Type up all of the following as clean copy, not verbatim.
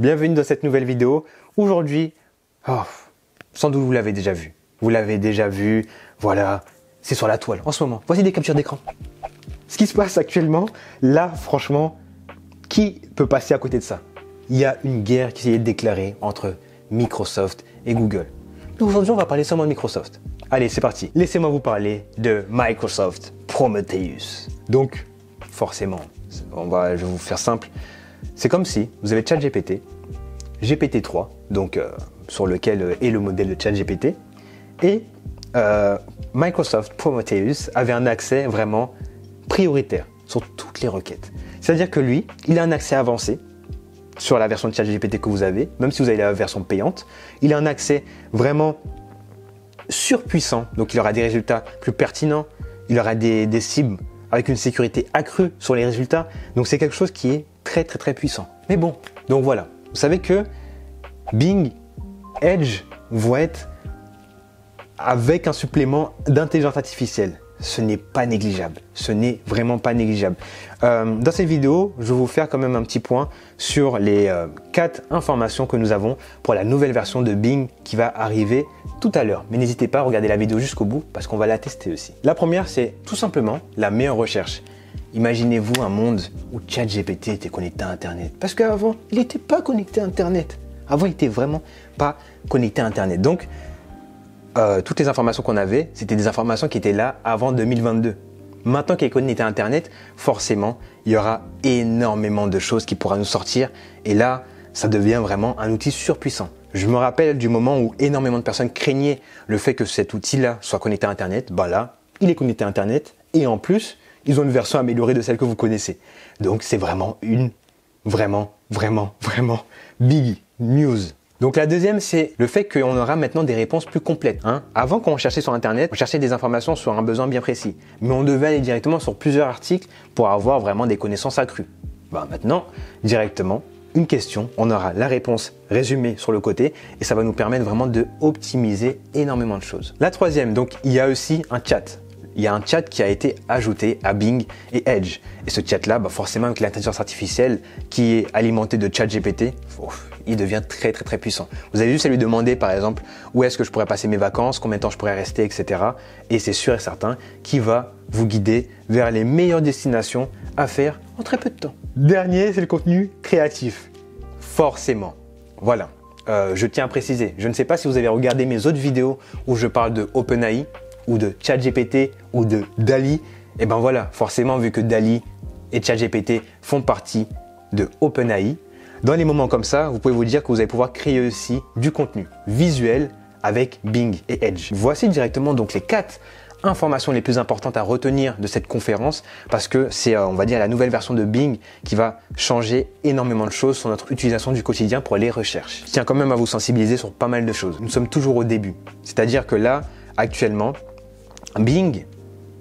Bienvenue dans cette nouvelle vidéo. Aujourd'hui, sans doute vous l'avez déjà vu. Vous l'avez déjà vu, voilà, c'est sur la toile en ce moment. Voici des captures d'écran. Ce qui se passe actuellement, là, franchement, qui peut passer à côté de ça? Il y a une guerre qui s'est déclarée entre Microsoft et Google. Aujourd'hui, on va parler seulement de Microsoft. Allez, c'est parti. Laissez-moi vous parler de Microsoft Prometheus. Donc, forcément, je vais vous faire simple. C'est comme si vous avez ChatGPT, GPT-3, donc sur lequel est le modèle de ChatGPT, et Microsoft Prometheus avait un accès vraiment prioritaire sur toutes les requêtes. C'est-à-dire que lui, il a un accès avancé sur la version de ChatGPT que vous avez, même si vous avez la version payante. Il a un accès vraiment surpuissant, donc il aura des résultats plus pertinents, il aura des cibles avec une sécurité accrue sur les résultats. Donc c'est quelque chose qui est très puissant. Mais bon, donc voilà. Vous savez que Bing, Edge vont être avec un supplément d'intelligence artificielle. Ce n'est pas négligeable. Ce n'est vraiment pas négligeable. Dans cette vidéo, je vais vous faire quand même un petit point sur les 4 informations que nous avons pour la nouvelle version de Bing qui va arriver tout à l'heure. Mais n'hésitez pas à regarder la vidéo jusqu'au bout parce qu'on va la tester aussi. La première, c'est tout simplement la meilleure recherche. Imaginez-vous un monde où ChatGPT était connecté à Internet. Parce qu'avant, il n'était pas connecté à Internet. Avant, il n'était vraiment pas connecté à Internet. Donc, toutes les informations qu'on avait, c'était des informations qui étaient là avant 2022. Maintenant qu'il est connecté à Internet, forcément, il y aura énormément de choses qui pourront nous sortir. Et là, ça devient vraiment un outil surpuissant. Je me rappelle du moment où énormément de personnes craignaient le fait que cet outil-là soit connecté à Internet. Ben là, il est connecté à Internet et en plus, ils ont une version améliorée de celle que vous connaissez. Donc, c'est vraiment vraiment big news. Donc, la deuxième, c'est le fait qu'on aura maintenant des réponses plus complètes. Avant, quand on cherchait sur Internet, on cherchait des informations sur un besoin bien précis. Mais on devait aller directement sur plusieurs articles pour avoir vraiment des connaissances accrues. Maintenant, directement, une question, on aura la réponse résumée sur le côté et ça va nous permettre vraiment de optimiser énormément de choses. La troisième, donc, il y a aussi un chat. Il y a un chat qui a été ajouté à Bing et Edge. Et ce chat-là, forcément avec l'intelligence artificielle qui est alimentée de ChatGPT, il devient très puissant. Vous avez juste à lui demander par exemple où est-ce que je pourrais passer mes vacances, combien de temps je pourrais rester, etc. Et c'est sûr et certain qu'il va vous guider vers les meilleures destinations à faire en très peu de temps. Dernier, c'est le contenu créatif. Forcément. Voilà. Je tiens à préciser, je ne sais pas si vous avez regardé mes autres vidéos où je parle de OpenAI, ou de ChatGPT ou de DALL-E, et ben voilà, forcément vu que DALL-E et ChatGPT font partie de OpenAI, dans les moments comme ça, vous pouvez vous dire que vous allez pouvoir créer aussi du contenu visuel avec Bing et Edge. Voici directement donc les 4 informations les plus importantes à retenir de cette conférence parce que c'est, on va dire, la nouvelle version de Bing qui va changer énormément de choses sur notre utilisation du quotidien pour les recherches. Je tiens quand même à vous sensibiliser sur pas mal de choses. Nous sommes toujours au début, c'est-à-dire que là, actuellement, Bing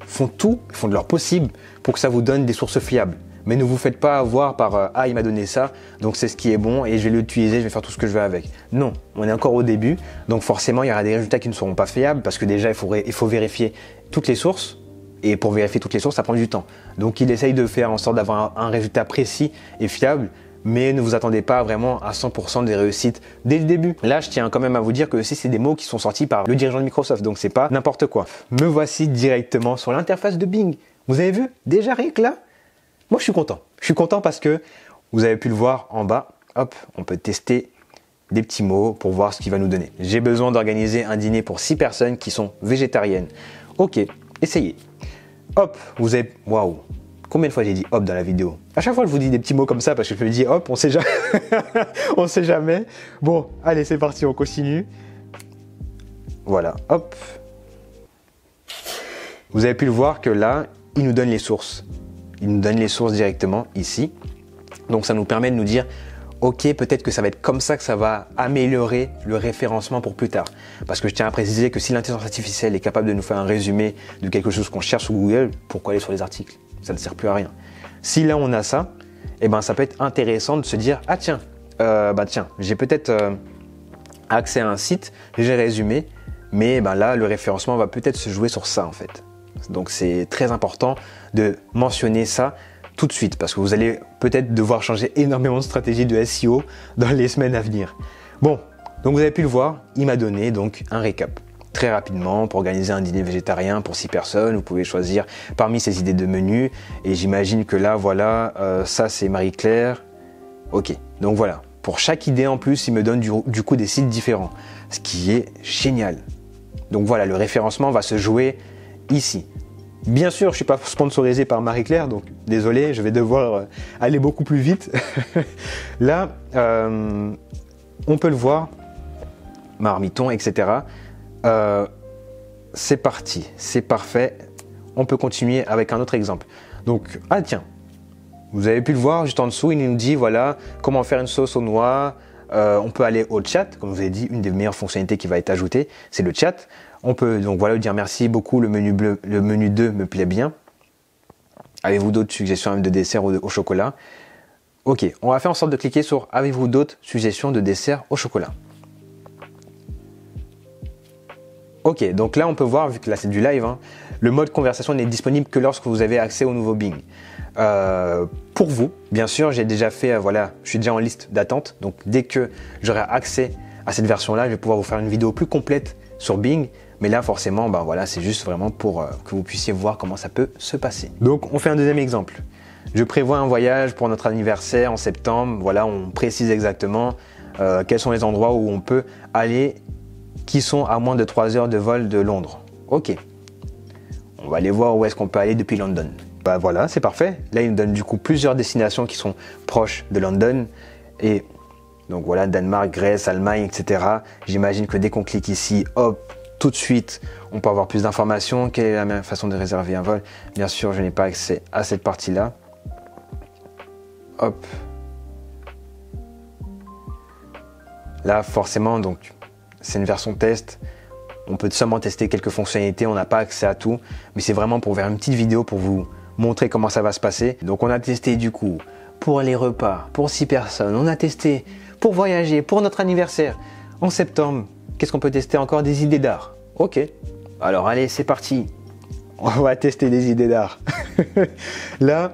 font de leur possible pour que ça vous donne des sources fiables. Mais ne vous faites pas avoir par « Ah, il m'a donné ça, donc c'est ce qui est bon et je vais l'utiliser, je vais faire tout ce que je veux avec. » Non, on est encore au début, donc forcément, il y aura des résultats qui ne seront pas fiables parce que déjà, il faut vérifier toutes les sources. Et pour vérifier toutes les sources, ça prend du temps. Donc, il essaye de faire en sorte d'avoir un résultat précis et fiable. Mais ne vous attendez pas vraiment à 100% des réussites dès le début. Là, je tiens quand même à vous dire que aussi, c'est des mots qui sont sortis par le dirigeant de Microsoft, donc c'est pas n'importe quoi. Me voici directement sur l'interface de Bing. Vous avez vu? Déjà rien que là, moi je suis content. Je suis content parce que vous avez pu le voir en bas. Hop, on peut tester des petits mots pour voir ce qu'il va nous donner. J'ai besoin d'organiser un dîner pour 6 personnes qui sont végétariennes. Ok, essayez. Hop, vous avez... Waouh! Combien de fois j'ai dit hop dans la vidéo? À chaque fois, je vous dis des petits mots comme ça parce que je me dis hop, on sait jamais. On sait jamais. Bon, allez, c'est parti, on continue. Voilà, hop. Vous avez pu le voir que là, il nous donne les sources. Il nous donne les sources directement ici. Donc, ça nous permet de nous dire, ok, peut-être que ça va être comme ça que ça va améliorer le référencement pour plus tard. Parce que je tiens à préciser que si l'intelligence artificielle est capable de nous faire un résumé de quelque chose qu'on cherche sur Google, pourquoi aller sur les articles? Ça ne sert plus à rien. Si là on a ça, eh ben ça peut être intéressant de se dire ah tiens, j'ai peut-être accès à un site, j'ai résumé, mais là le référencement va peut-être se jouer sur ça en fait. Donc c'est très important de mentionner ça tout de suite parce que vous allez peut-être devoir changer énormément de stratégie de SEO dans les semaines à venir. Bon, donc vous avez pu le voir, il m'a donné donc un récap. Très rapidement, pour organiser un dîner végétarien pour 6 personnes, vous pouvez choisir parmi ces idées de menu. Et j'imagine que là, voilà, ça c'est Marie-Claire. Ok, donc voilà. Pour chaque idée en plus, il me donne du coup des sites différents, ce qui est génial. Donc voilà, le référencement va se jouer ici. Bien sûr, je ne suis pas sponsorisé par Marie-Claire, donc désolé, je vais devoir aller beaucoup plus vite. Là, on peut le voir, marmiton, etc. C'est parti, c'est parfait. On peut continuer avec un autre exemple. Donc, ah tiens, vous avez pu le voir juste en dessous, il nous dit voilà comment faire une sauce aux noix. On peut aller au chat, comme je vous ai dit, une des meilleures fonctionnalités qui va être ajoutée, c'est le chat. On peut donc voilà dire merci beaucoup, le menu bleu, le menu 2 me plaît bien. Avez-vous d'autres suggestions de dessert au chocolat? Ok, on va faire en sorte de cliquer sur avez-vous d'autres suggestions de dessert au chocolat? Ok, donc là on peut voir, vu que là c'est du live, hein, le mode conversation n'est disponible que lorsque vous avez accès au nouveau Bing. Pour vous, bien sûr, j'ai déjà fait, voilà, je suis déjà en liste d'attente, donc dès que j'aurai accès à cette version-là, je vais pouvoir vous faire une vidéo plus complète sur Bing, mais là forcément, ben voilà, c'est juste vraiment pour que vous puissiez voir comment ça peut se passer. Donc on fait un deuxième exemple. Je prévois un voyage pour notre anniversaire en septembre, voilà, on précise exactement quels sont les endroits où on peut aller qui sont à moins de 3 heures de vol de Londres. Ok, on va aller voir où est-ce qu'on peut aller depuis London. Bah voilà, c'est parfait. Là, il me donne du coup plusieurs destinations qui sont proches de London. Et donc voilà, Danemark, Grèce, Allemagne, etc. J'imagine que dès qu'on clique ici, hop, tout de suite, on peut avoir plus d'informations. Quelle est la meilleure façon de réserver un vol? Bien sûr, je n'ai pas accès à cette partie-là. Hop. Là, forcément, donc, c'est une version test. On peut seulement tester quelques fonctionnalités, on n'a pas accès à tout. Mais c'est vraiment pour faire une petite vidéo pour vous montrer comment ça va se passer. Donc on a testé du coup pour les repas, pour 6 personnes. On a testé pour voyager, pour notre anniversaire. En septembre, qu'est-ce qu'on peut tester encore? Des idées d'art. Ok, alors allez, c'est parti. On va tester des idées d'art. Là,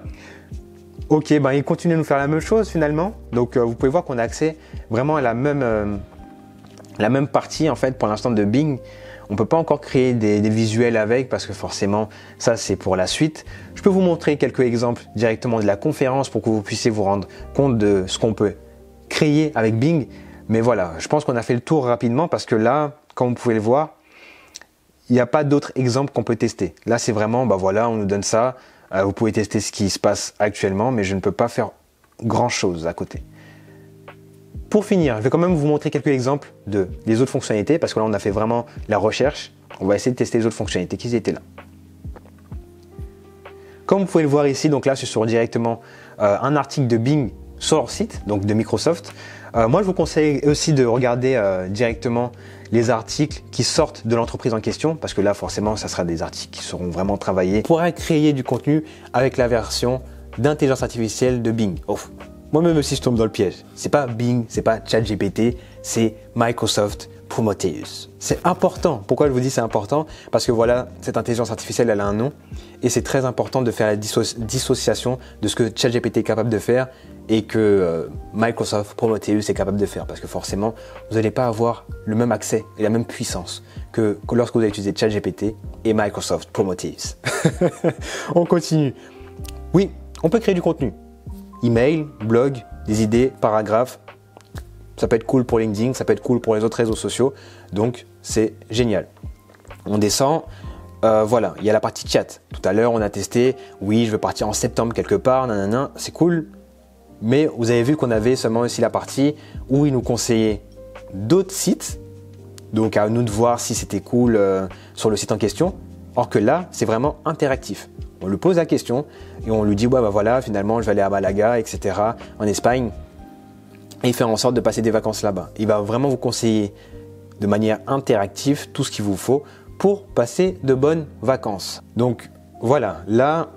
ok, ben, il continue de nous faire la même chose finalement. Donc vous pouvez voir qu'on a accès vraiment à la même partie en fait pour l'instant de Bing. On ne peut pas encore créer des visuels avec parce que forcément ça c'est pour la suite. Je peux vous montrer quelques exemples directement de la conférence pour que vous puissiez vous rendre compte de ce qu'on peut créer avec Bing. Mais voilà, je pense qu'on a fait le tour rapidement parce que là, comme vous pouvez le voir, il n'y a pas d'autres exemples qu'on peut tester. Là c'est vraiment, bah voilà, on nous donne ça. Vous pouvez tester ce qui se passe actuellement, mais je ne peux pas faire grand chose à côté. Pour finir, je vais quand même vous montrer quelques exemples des autres fonctionnalités parce que là on a fait vraiment la recherche. On va essayer de tester les autres fonctionnalités qui étaient là. Comme vous pouvez le voir ici, donc là c'est sur directement un article de Bing sur leur site, donc de Microsoft. Moi je vous conseille aussi de regarder directement les articles qui sortent de l'entreprise en question parce que là forcément ça sera des articles qui seront vraiment travaillés pour créer du contenu avec la version d'intelligence artificielle de Bing. Moi-même aussi je tombe dans le piège. C'est pas Bing, c'est pas ChatGPT, c'est Microsoft Prometheus. C'est important. Pourquoi je vous dis c'est important? Parce que voilà, cette intelligence artificielle elle a un nom et c'est très important de faire la dissociation de ce que ChatGPT est capable de faire et que Microsoft Prometheus est capable de faire parce que forcément vous n'allez pas avoir le même accès et la même puissance que lorsque vous allez utiliser ChatGPT et Microsoft Prometheus. On continue. Oui, on peut créer du contenu. Email, blog, des idées, paragraphes. Ça peut être cool pour LinkedIn, ça peut être cool pour les autres réseaux sociaux. Donc, c'est génial. On descend. Voilà, il y a la partie chat. Tout à l'heure, on a testé. Oui, je veux partir en septembre quelque part. Nanana, c'est cool. Mais vous avez vu qu'on avait seulement aussi la partie où il nous conseillait d'autres sites. Donc, à nous de voir si c'était cool sur le site en question. Or que là, c'est vraiment interactif. On lui pose la question et on lui dit ouais bah voilà finalement je vais aller à Malaga etc. en Espagne et faire en sorte de passer des vacances là-bas. Il va vraiment vous conseiller de manière interactive tout ce qu'il vous faut pour passer de bonnes vacances. Donc voilà, là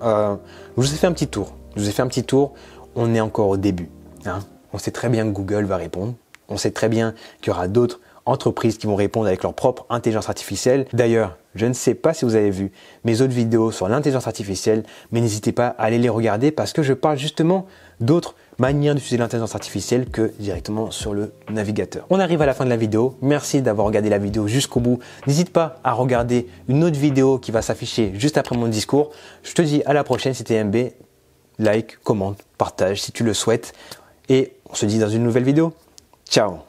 je vous ai fait un petit tour. On est encore au début. Hein. On sait très bien que Google va répondre. On sait très bien qu'il y aura d'autres entreprises qui vont répondre avec leur propre intelligence artificielle. D'ailleurs, je ne sais pas si vous avez vu mes autres vidéos sur l'intelligence artificielle, mais n'hésitez pas à aller les regarder parce que je parle justement d'autres manières d'utiliser l'intelligence artificielle que directement sur le navigateur. On arrive à la fin de la vidéo. Merci d'avoir regardé la vidéo jusqu'au bout. N'hésite pas à regarder une autre vidéo qui va s'afficher juste après mon discours. Je te dis à la prochaine, c'était MB. Like, commente, partage si tu le souhaites. Et on se dit dans une nouvelle vidéo. Ciao!